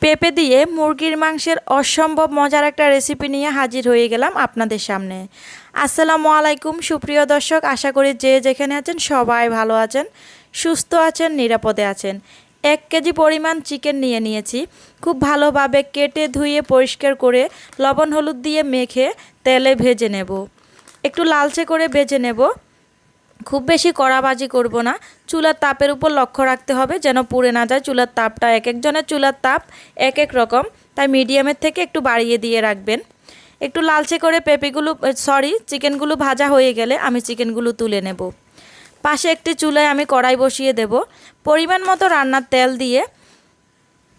পেঁপে দিয়ে মুরগির মাংসের অসম্ভব মজার একটা রেসিপি নিয়ে হাজির হয়ে গেলাম আপনাদের সামনে। আসসালামু আলাইকুম সুপ্রিয় দর্শক, আশা করি যে যেখানে আছেন সবাই ভালো আছেন, সুস্থ আছেন, নিরাপদে আছেন। 1 কেজি পরিমাণ চিকেন নিয়ে নিয়েছি। খুব ভালোভাবে কেটে ধুয়ে পরিষ্কার করে লবণ হলুদ দিয়ে মেখে তেলে ভেজে নেব। একটু লালচে করে ভেজে নেব, খুব বেশি কড়াবাজি করব না। চুলার তাপের উপর লক্ষ্য রাখতে হবে যেন পুড়ে না যায়। চুলার তাপটা এক একজনের চুলার তাপ এক এক রকম, তাই মিডিয়ামের থেকে একটু বাড়িয়ে দিয়ে রাখবেন। একটু লালচে করে চিকেনগুলো ভাজা হয়ে গেলে আমি চিকেনগুলো তুলে নেব। পাশে একটি চুলায় আমি কড়াই বসিয়ে দেব। পরিমাণ মতো রান্নার তেল দিয়ে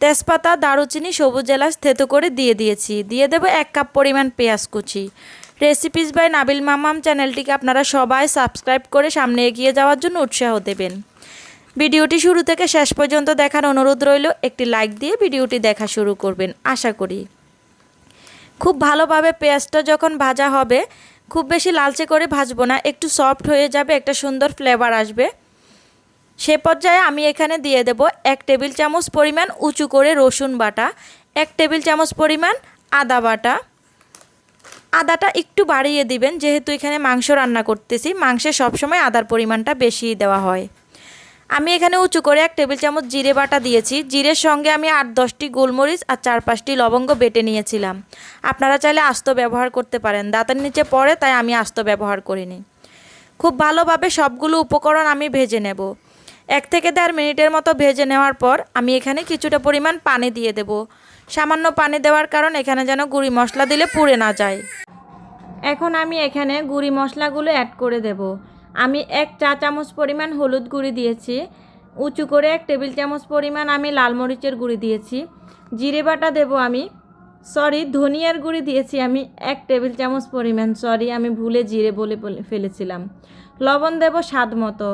তেজপাতা, দারুচিনি, সবুজ এলাচ থেতো করে দিয়ে দেব 1 কাপ পরিমাণ পেঁয়াজ কুচি। রেসিপিস বাই নাবিল মামাম চ্যানেলটিকে আপনারা সবাই সাবস্ক্রাইব করে সামনে এগিয়ে যাওয়ার জন্য উৎসাহ দেবেন। ভিডিওটি শুরু থেকে শেষ পর্যন্ত দেখার অনুরোধ রইল। একটি লাইক দিয়ে ভিডিওটি দেখা শুরু করবেন আশা করি। খুব ভালোভাবে পেঁয়াজটা যখন ভাজা হবে, খুব বেশি লালচে করে ভাজবো না, একটু সফট হয়ে যাবে, একটা সুন্দর ফ্লেভার আসবে। সে পর্যায়ে আমি এখানে দিয়ে দেব 1 টেবিল চামচ পরিমাণ উঁচু করে রসুন বাটা, 1 টেবিল চামচ পরিমাণ আদা বাটা। আদাটা একটু বাড়িয়ে দিবেন, যেহেতু এখানে মাংস রান্না করতেছি, মাংসে সবসময় আদার পরিমাণটা বেশি দেওয়া হয়। আমি এখানে উঁচু করে 1 টেবিল চামচ জিরে বাটা দিয়েছি। জিরের সঙ্গে আমি 8-10টি গোলমরিচ আর 4-5টি লবঙ্গ বেটে নিয়েছিলাম। আপনারা চাইলে আস্ত ব্যবহার করতে পারেন, দাঁতের নিচে পড়ে তাই আমি আস্ত ব্যবহার করিনি। খুব ভালোভাবে সবগুলো উপকরণ আমি ভেজে নেব। 1 থেকে 1.5 মিনিটের মতো ভেজে নেওয়ার পর আমি এখানে কিছুটা পরিমাণ পানি দিয়ে দেব। সামান্য পানি দেওয়ার কারণ এখানে যেন গুঁড়ি মশলা দিলে পুড়ে না যায়। এখন আমি এখানে গুঁড়ি মশলাগুলো অ্যাড করে দেব। আমি 1 চা চামচ পরিমাণ হলুদ গুঁড়ি দিয়েছি। উঁচু করে 1 টেবিল চামচ পরিমাণ আমি লাল মরিচের গুঁড়ি দিয়েছি। জিরে বাটা দেব ধনিয়ার গুঁড়ি দিয়েছি আমি 1 টেবিল চামচ পরিমাণ। আমি ভুলে জিরে বলে ফেলেছিলাম। লবণ দেব স্বাদ মতো।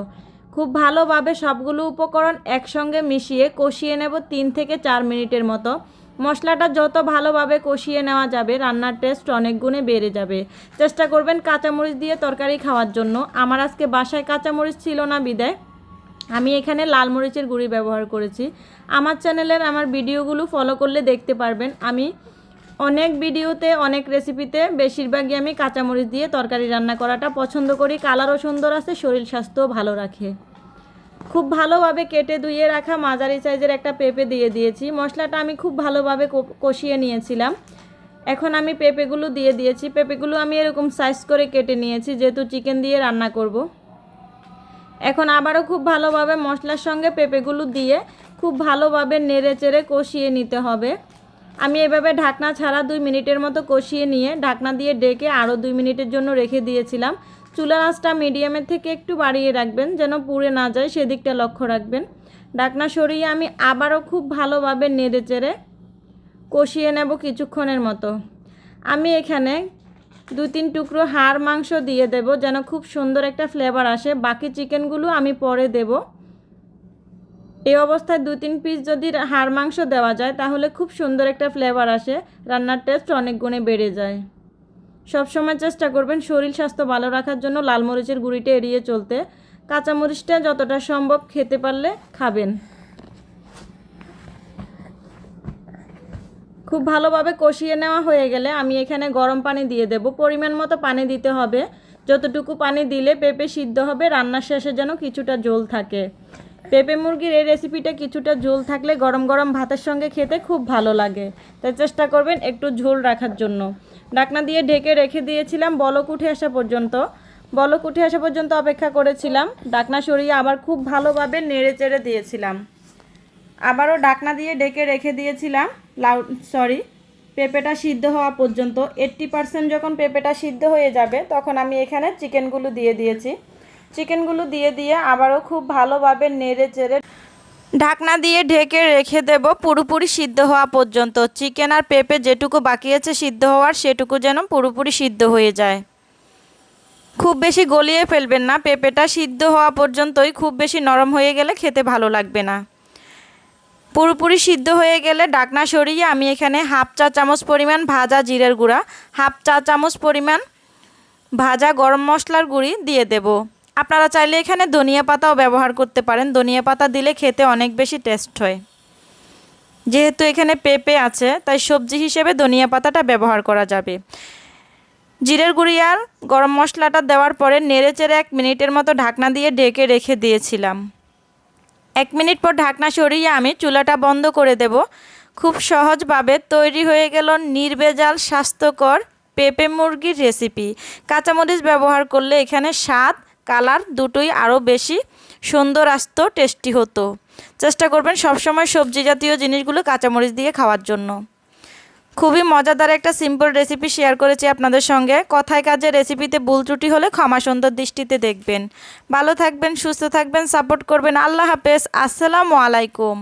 খুব ভালোভাবে সবগুলো উপকরণ একসঙ্গে মিশিয়ে কষিয়ে নেব 3 থেকে 4 মিনিটের মতো। মশলাটা যত ভালোভাবে কষিয়ে নেওয়া যাবে রান্নার টেস্ট অনেক গুণে বেড়ে যাবে। চেষ্টা করবেন কাঁচামরিচ দিয়ে তরকারি খাওয়ার জন্য। আমার আজকে বাসায় কাঁচামরিচ ছিল না বিদায় আমি এখানে লাল মরিচের গুঁড়ি ব্যবহার করেছি। আমার চ্যানেলের আমার ভিডিওগুলো ফলো করলে দেখতে পারবেন আমি অনেক ভিডিওতে, অনেক রেসিপিতে বেশিরভাগই আমি কাঁচামরিচ দিয়ে তরকারি রান্না করাটা পছন্দ করি। কালারও সুন্দর আছে, শরীর স্বাস্থ্যও ভালো রাখে। খুব ভালোভাবে কেটে ধুয়ে রাখা মাঝারি সাইজের একটা পেঁপে দিয়ে দিয়েছি। মশলাটা আমি খুব ভালোভাবে কষিয়ে নিয়েছিলাম। এখন আমি পেঁপেগুলো দিয়ে দিয়েছি। পেঁপেগুলো আমি এরকম সাইজ করে কেটে নিয়েছি, যেহেতু চিকেন দিয়ে রান্না করব। এখন আবারও খুব ভালোভাবে মশলার সঙ্গে পেঁপেগুলো দিয়ে খুব ভালোভাবে নেড়ে চেড়ে কষিয়ে নিতে হবে। আমি এভাবে ঢাকনা ছাড়া 2 মিনিটের মতো কষিয়ে নিয়ে ঢাকনা দিয়ে ডেকে আরও 2 মিনিটের জন্য রেখে দিয়েছিলাম। চুলার আঁচটা মিডিয়ামের থেকে একটু বাড়িয়ে রাখবেন যেন পুড়ে না যায়, সেদিকটা লক্ষ্য রাখবেন। ঢাকনা সরিয়ে আমি আবারও খুব ভালোভাবে নেড়ে চেড়ে কষিয়ে নেব কিছুক্ষণের মতো। আমি এখানে 2-3 টুকরো হাড় মাংস দিয়ে দেব যেন খুব সুন্দর একটা ফ্লেভার আসে। বাকি চিকেনগুলো আমি পরে দেব। এই অবস্থায় 2-3 পিস যদি হাড় মাংস দেওয়া যায় তাহলে খুব সুন্দর একটা ফ্লেভার আসে, রান্নার টেস্ট অনেক গুণে বেড়ে যায়। সবসময় চেষ্টা করবেন শরীর স্বাস্থ্য ভালো রাখার জন্য লাল মরিচের গুঁড়িটা এড়িয়ে চলতে। কাঁচামরিচটা যতটা সম্ভব খেতে পারলে খাবেন। খুব ভালোভাবে কষিয়ে নেওয়া হয়ে গেলে আমি এখানে গরম পানি দিয়ে দেব। পরিমাণ মতো পানি দিতে হবে, যতটুকু পানি দিলে পেঁপে সিদ্ধ হবে। রান্নার শেষে যেন কিছুটা ঝোল থাকে। পেঁপে মুরগির এই রেসিপিটা কিছুটা ঝোল থাকলে গরম গরম ভাতের সঙ্গে খেতে খুব ভালো লাগে, তাই চেষ্টা করবেন একটু ঝোল রাখার জন্য। ঢাকনা দিয়ে ঢেকে রেখে দিয়েছিলাম বলক উঠে আসা পর্যন্ত অপেক্ষা করেছিলাম। ঢাকনা সরিয়ে আবার খুব ভালোভাবে নেড়ে চেড়ে দিয়েছিলাম। আবারও ঢাকনা দিয়ে ঢেকে রেখে দিয়েছিলাম পেঁপেটা সিদ্ধ হওয়া পর্যন্ত। 80% যখন পেঁপেটা সিদ্ধ হয়ে যাবে তখন আমি এখানে চিকেনগুলো দিয়ে দিয়েছি। চিকেনগুলো দিয়ে আবারও খুব ভালোভাবে নেড়ে চেড়ে ঢাকনা দিয়ে ঢেকে রেখে দেব পুরোপুরি সিদ্ধ হওয়া পর্যন্ত। চিকেন আর পেঁপে যেটুকু বাকি আছে সিদ্ধ হওয়ার, সেটুকু যেন পুরোপুরি সিদ্ধ হয়ে যায়। খুব বেশি গলিয়ে ফেলবেন না, পেঁপেটা সিদ্ধ হওয়া পর্যন্তই। খুব বেশি নরম হয়ে গেলে খেতে ভালো লাগবে না। পুরোপুরি সিদ্ধ হয়ে গেলে ঢাকনা সরিয়ে আমি এখানে 1/2 চা চামচ পরিমাণ ভাজা জিরের গুঁড়া, 1/2 চা চামচ পরিমাণ ভাজা গরম মশলার গুঁড়ি দিয়ে দেব। আপনারা চাইলে এখানে ধনিয়া পাতাও ব্যবহার করতে পারেন। ধনিয়া পাতা দিলে খেতে অনেক বেশি টেস্ট হয়। যেহেতু এখানে পেঁপে আছে তাই সবজি হিসেবে ধনিয়া পাতাটা ব্যবহার করা যাবে। জিরের গুঁড়ি আর গরম মশলাটা দেওয়ার পরে নেড়েচেড়ে 1 মিনিটের মতো ঢাকনা দিয়ে ঢেকে রেখে দিয়েছিলাম। 1 মিনিট পর ঢাকনা সরিয়ে আমি চুলাটা বন্ধ করে দেব। খুব সহজভাবে তৈরি হয়ে গেল নির্ভেজাল স্বাস্থ্যকর পেঁপে মুরগির রেসিপি। কাঁচামরিচ ব্যবহার করলে এখানে স্বাদ কালার দুটোই আরও বেশি সুন্দর আসতো, টেস্টি হতো। চেষ্টা করবেন সবসময় সবজি জাতীয় জিনিসগুলো কাঁচামরিচ দিয়ে খাওয়ার জন্য। খুবই মজাদার একটা সিম্পল রেসিপি শেয়ার করেছি আপনাদের সঙ্গে। কথায় কাজে রেসিপিতে ভুল ত্রুটি হলে ক্ষমা সুন্দর দৃষ্টিতে দেখবেন। ভালো থাকবেন, সুস্থ থাকবেন, সাপোর্ট করবেন। আল্লাহ হাফেজ। আসসালামু আলাইকুম।